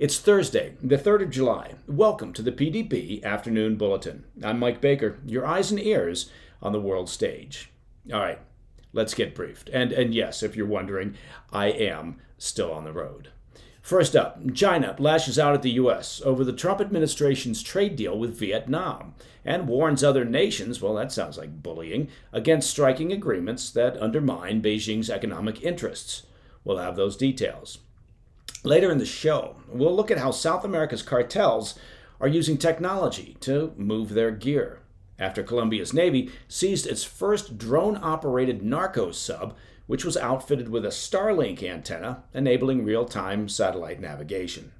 It's Thursday, the 3rd of July. Welcome to the PDB Afternoon Bulletin. I'm Mike Baker, your eyes and ears on the world stage. All right, let's get briefed. And yes, if you're wondering, I am still on the road. First up, China lashes out at the U.S. over the Trump administration's trade deal with Vietnam and warns other nations, well, that sounds like bullying, against striking agreements that undermine Beijing's economic interests. We'll have those details. Later in the show, we'll look at how South America's cartels are using technology to move their gear. After Colombia's Navy seized its first drone-operated Narco sub, which was outfitted with a Starlink antenna, enabling real-time satellite navigation.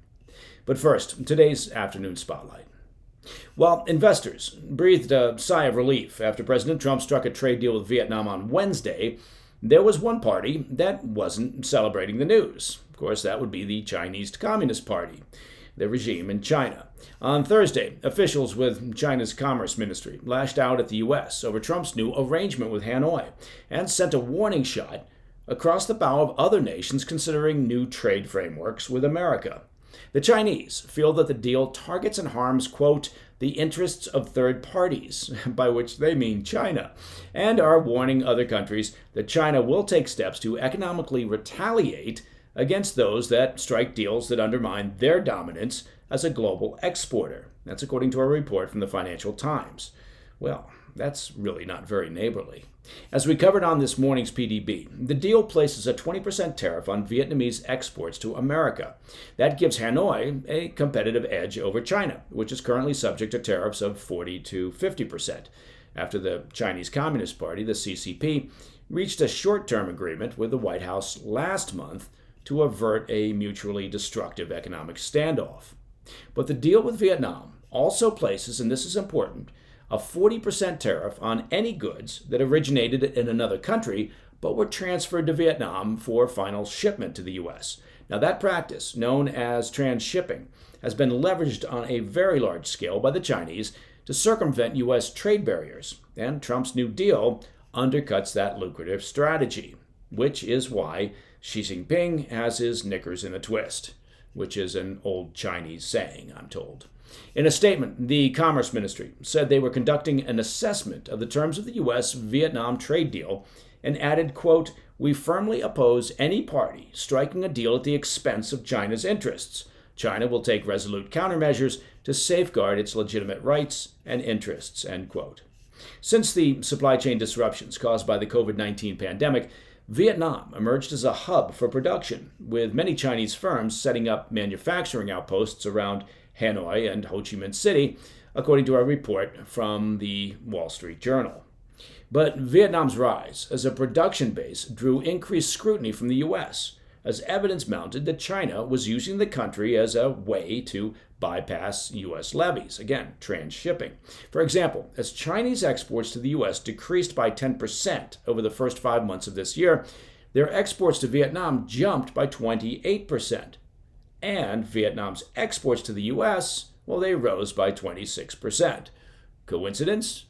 But first, today's afternoon spotlight. While investors breathed a sigh of relief after President Trump struck a trade deal with Vietnam on Wednesday, there was one party that wasn't celebrating the news. Of course, that would be the Chinese Communist Party, the regime in China. On Thursday, officials with China's Commerce Ministry lashed out at the U.S. over Trump's new arrangement with Hanoi and sent a warning shot across the bow of other nations considering new trade frameworks with America. The Chinese feel that the deal targets and harms, quote, the interests of third parties, by which they mean China, and are warning other countries that China will take steps to economically retaliate against those that strike deals that undermine their dominance as a global exporter. That's according to a report from the Financial Times. Well, that's really not very neighborly. As we covered on this morning's PDB, the deal places a 20% tariff on Vietnamese exports to America. That gives Hanoi a competitive edge over China, which is currently subject to tariffs of 40 to 50%. After the Chinese Communist Party, the CCP, reached a short-term agreement with the White House last month to avert a mutually destructive economic standoff. But the deal with Vietnam also places, and this is important, a 40% tariff on any goods that originated in another country but were transferred to Vietnam for final shipment to the U.S. Now, that practice, known as transshipping, has been leveraged on a very large scale by the Chinese to circumvent U.S. trade barriers, and Trump's new deal undercuts that lucrative strategy, which is why Xi Jinping has his knickers in a twist, which is an old Chinese saying, I'm told. In a statement, the Commerce Ministry said they were conducting an assessment of the terms of the U.S.-Vietnam trade deal and added, quote, we firmly oppose any party striking a deal at the expense of China's interests. China will take resolute countermeasures to safeguard its legitimate rights and interests, end quote. Since the supply chain disruptions caused by the COVID-19 pandemic, Vietnam emerged as a hub for production, with many Chinese firms setting up manufacturing outposts around Hanoi and Ho Chi Minh City, according to a report from the Wall Street Journal. But Vietnam's rise as a production base drew increased scrutiny from the U.S., as evidence mounted that China was using the country as a way to bypass U.S. levies, again, transshipping. For example, as Chinese exports to the U.S. decreased by 10% over the first 5 months of this year, their exports to Vietnam jumped by 28%. And Vietnam's exports to the U.S., well, they rose by 26%. Coincidence?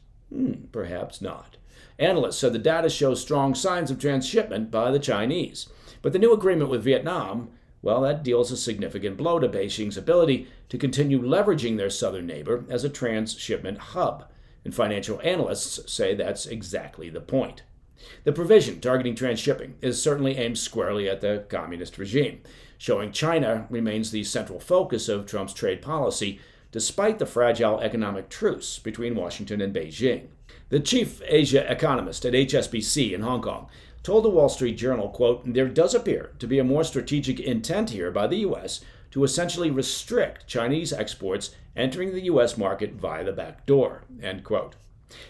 Perhaps not. Analysts said the data shows strong signs of transshipment by the Chinese. But the new agreement with Vietnam, well, that deals a significant blow to Beijing's ability to continue leveraging their southern neighbor as a transshipment hub. And financial analysts say that's exactly the point. The provision targeting transshipping is certainly aimed squarely at the communist regime, showing China remains the central focus of Trump's trade policy, despite the fragile economic truce between Washington and Beijing. The chief Asia economist at HSBC in Hong Kong told the Wall Street Journal, quote, there does appear to be a more strategic intent here by the U.S. to essentially restrict Chinese exports entering the U.S. market via the back door, end quote.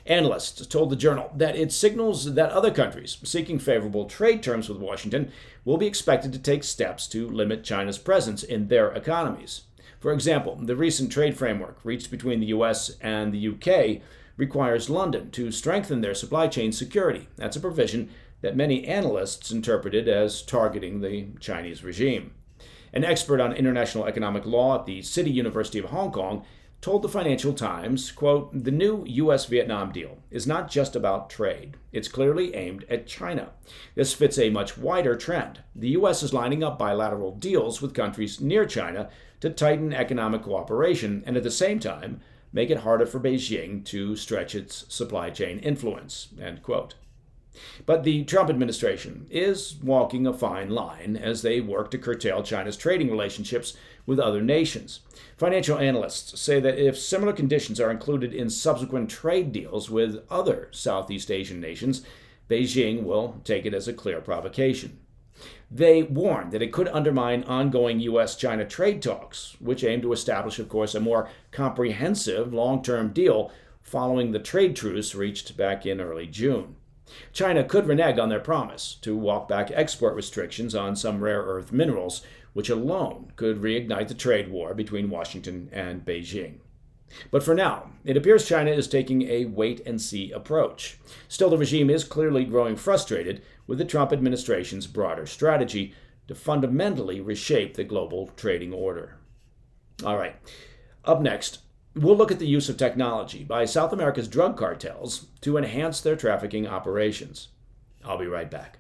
Analysts told the Journal that it signals that other countries seeking favorable trade terms with Washington will be expected to take steps to limit China's presence in their economies. For example, the recent trade framework reached between the U.S. and the U.K. requires London to strengthen their supply chain security. That's a provision that many analysts interpreted as targeting the Chinese regime. An expert on international economic law at the City University of Hong Kong told the Financial Times, quote, "The new U.S.-Vietnam deal is not just about trade. It's clearly aimed at China. This fits a much wider trend. The U.S. is lining up bilateral deals with countries near China to tighten economic cooperation and at the same time make it harder for Beijing to stretch its supply chain influence," end quote. But the Trump administration is walking a fine line as they work to curtail China's trading relationships with other nations. Financial analysts say that if similar conditions are included in subsequent trade deals with other Southeast Asian nations, Beijing will take it as a clear provocation. They warn that it could undermine ongoing U.S.-China trade talks, which aim to establish, of course, a more comprehensive long-term deal following the trade truce reached back in early June. China could renege on their promise to walk back export restrictions on some rare earth minerals, which alone could reignite the trade war between Washington and Beijing. But for now, it appears China is taking a wait-and-see approach. Still, the regime is clearly growing frustrated with the Trump administration's broader strategy to fundamentally reshape the global trading order. All right, up next, we'll look at the use of technology by South America's drug cartels to enhance their trafficking operations. I'll be right back.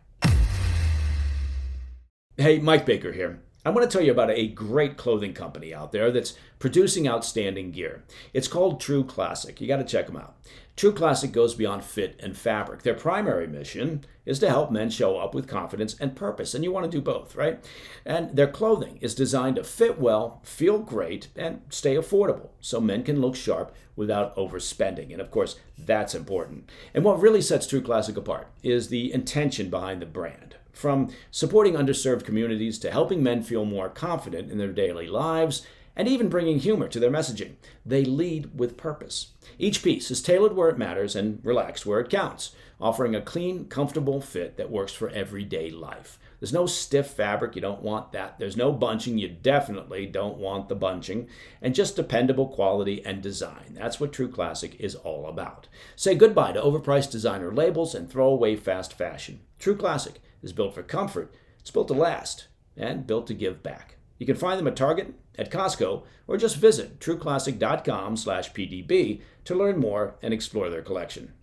Hey, Mike Baker here. I want to tell you about a great clothing company out there that's producing outstanding gear. It's called True Classic. You got to check them out. True Classic goes beyond fit and fabric. Their primary mission is to help men show up with confidence and purpose, and you want to do both, right? And their clothing is designed to fit well, feel great, and stay affordable, so men can look sharp without overspending. And of course, that's important. And what really sets True Classic apart is the intention behind the brand. From supporting underserved communities to helping men feel more confident in their daily lives, and even bringing humor to their messaging, they lead with purpose. Each piece is tailored where it matters and relaxed where it counts, offering a clean, comfortable fit that works for everyday life. There's no stiff fabric, you don't want that. There's no bunching, you definitely don't want the bunching. And just dependable quality and design. That's what True Classic is all about. Say goodbye to overpriced designer labels and throw away fast fashion. True Classic is built for comfort, it's built to last, and built to give back. You can find them at Target, at Costco, or just visit trueclassic.com/PDB to learn more and explore their collection.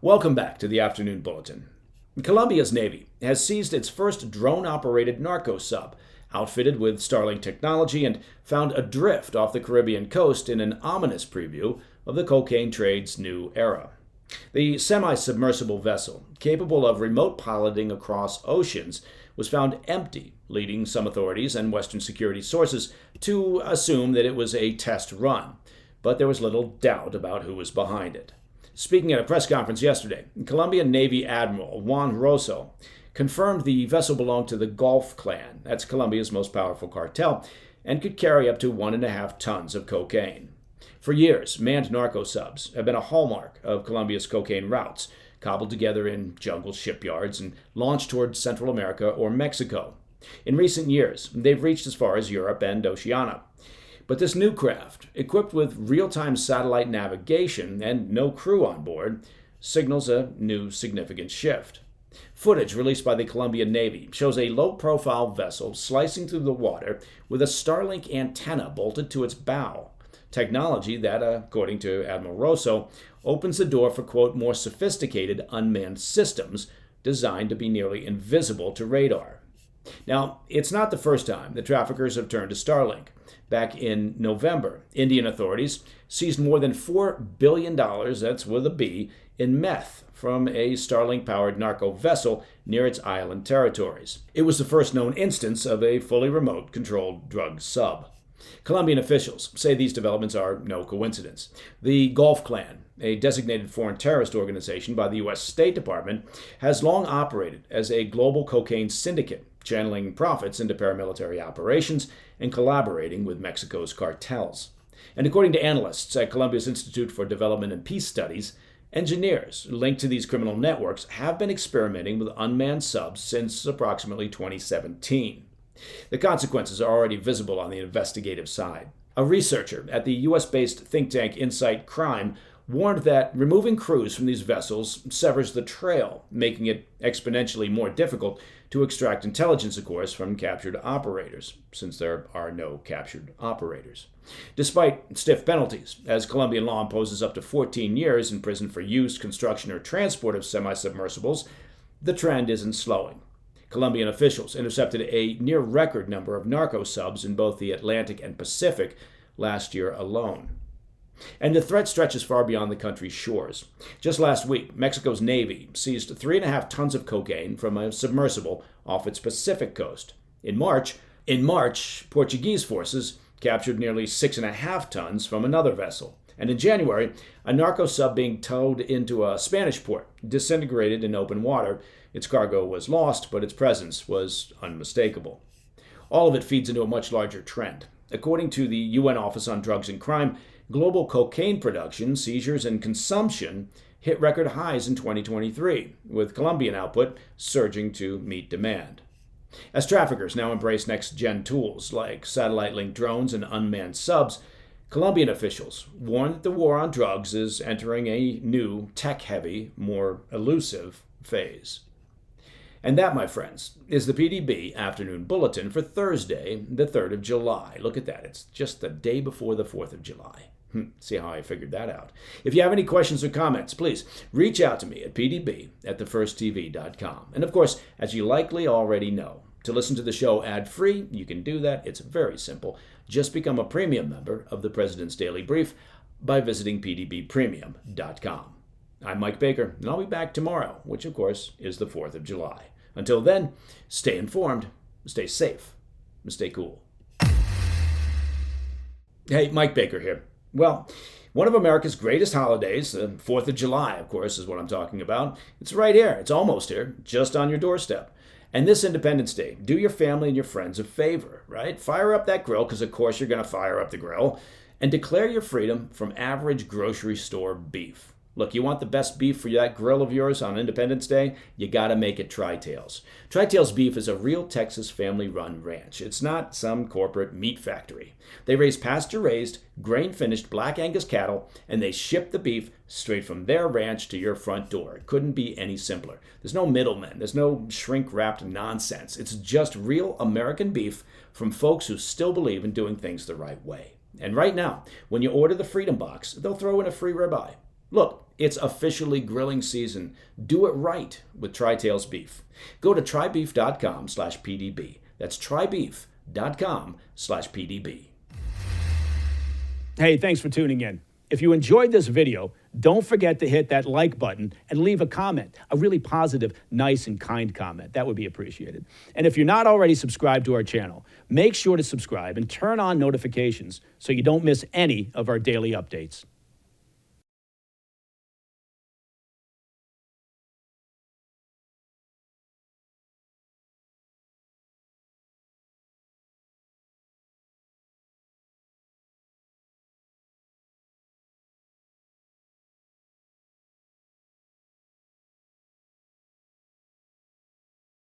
Welcome back to the Afternoon Bulletin. Colombia's Navy has seized its first drone-operated Narco sub, outfitted with Starlink technology, and found adrift off the Caribbean coast in an ominous preview of the cocaine trade's new era. The semi-submersible vessel, capable of remote piloting across oceans, was found empty, leading some authorities and Western security sources to assume that it was a test run. But there was little doubt about who was behind it. Speaking at a press conference yesterday, Colombian Navy Admiral Juan Rosso confirmed the vessel belonged to the Gulf Clan, that's Colombia's most powerful cartel, and could carry up to 1.5 tons of cocaine. For years, manned narco subs have been a hallmark of Colombia's cocaine routes, cobbled together in jungle shipyards and launched toward Central America or Mexico. In recent years, they've reached as far as Europe and Oceania. But this new craft, equipped with real-time satellite navigation and no crew on board, signals a new significant shift. Footage released by the Colombian Navy shows a low-profile vessel slicing through the water with a Starlink antenna bolted to its bow. Technology that, according to Admiral Rosso, opens the door for, quote, more sophisticated unmanned systems designed to be nearly invisible to radar. Now, it's not the first time the traffickers have turned to Starlink. Back in November, Indian authorities seized more than $4 billion, that's with a B, in meth from a Starlink-powered narco vessel near its island territories. It was the first known instance of a fully remote-controlled drug sub. Colombian officials say these developments are no coincidence. The Gulf Clan, a designated foreign terrorist organization by the U.S. State Department, has long operated as a global cocaine syndicate, channeling profits into paramilitary operations and collaborating with Mexico's cartels. And according to analysts at Colombia's Institute for Development and Peace Studies, engineers linked to these criminal networks have been experimenting with unmanned subs since approximately 2017. The consequences are already visible on the investigative side. A researcher at the U.S.-based think tank Insight Crime warned that removing crews from these vessels severs the trail, making it exponentially more difficult to extract intelligence, of course, from captured operators, since there are no captured operators. Despite stiff penalties, as Colombian law imposes up to 14 years in prison for use, construction, or transport of semi-submersibles, the trend isn't slowing. Colombian officials intercepted a near-record number of narco subs in both the Atlantic and Pacific last year alone. And the threat stretches far beyond the country's shores. Just last week, Mexico's Navy seized 3.5 tons of cocaine from a submersible off its Pacific coast. In March, Portuguese forces captured nearly 6.5 tons from another vessel. And in January, a narco sub being towed into a Spanish port disintegrated in open water. Its cargo was lost, but its presence was unmistakable. All of it feeds into a much larger trend. According to the UN Office on Drugs and Crime, global cocaine production, seizures, and consumption hit record highs in 2023, with Colombian output surging to meet demand. As traffickers now embrace next-gen tools like satellite-linked drones and unmanned subs, Colombian officials warn that the war on drugs is entering a new, tech-heavy, more elusive phase. And that, my friends, is the PDB Afternoon Bulletin for Thursday, the 3rd of July. Look at that. It's just the day before the 4th of July. See how I figured that out. If you have any questions or comments, please reach out to me at pdb@thefirsttv.com. And of course, as you likely already know, to listen to the show ad-free, you can do that. It's very simple. Just become a premium member of the President's Daily Brief by visiting pdbpremium.com. I'm Mike Baker, and I'll be back tomorrow, which of course is the 4th of July. Until then, stay informed, stay safe, and stay cool. Hey, Mike Baker here. Well, one of America's greatest holidays, the 4th of July, of course, is what I'm talking about. It's right here. It's almost here, just on your doorstep. And this Independence Day, do your family and your friends a favor, right? Fire up that grill, because of course you're going to fire up the grill, and declare your freedom from average grocery store beef. Look, you want the best beef for that grill of yours on Independence Day? You gotta make it Tri-Tails. Tri-Tails Beef is a real Texas family-run ranch. It's not some corporate meat factory. They raise pasture-raised, grain-finished Black Angus cattle, and they ship the beef straight from their ranch to your front door. It couldn't be any simpler. There's no middlemen. There's no shrink-wrapped nonsense. It's just real American beef from folks who still believe in doing things the right way. And right now, when you order the Freedom Box, they'll throw in a free ribeye. Look, it's officially grilling season. Do it right with Tri-Tails Beef. Go to trybeef.com/PDB. That's trybeef.com/PDB. Hey, thanks for tuning in. If you enjoyed this video, don't forget to hit that like button and leave a comment, a really positive, nice, and kind comment. That would be appreciated. And if you're not already subscribed to our channel, make sure to subscribe and turn on notifications so you don't miss any of our daily updates.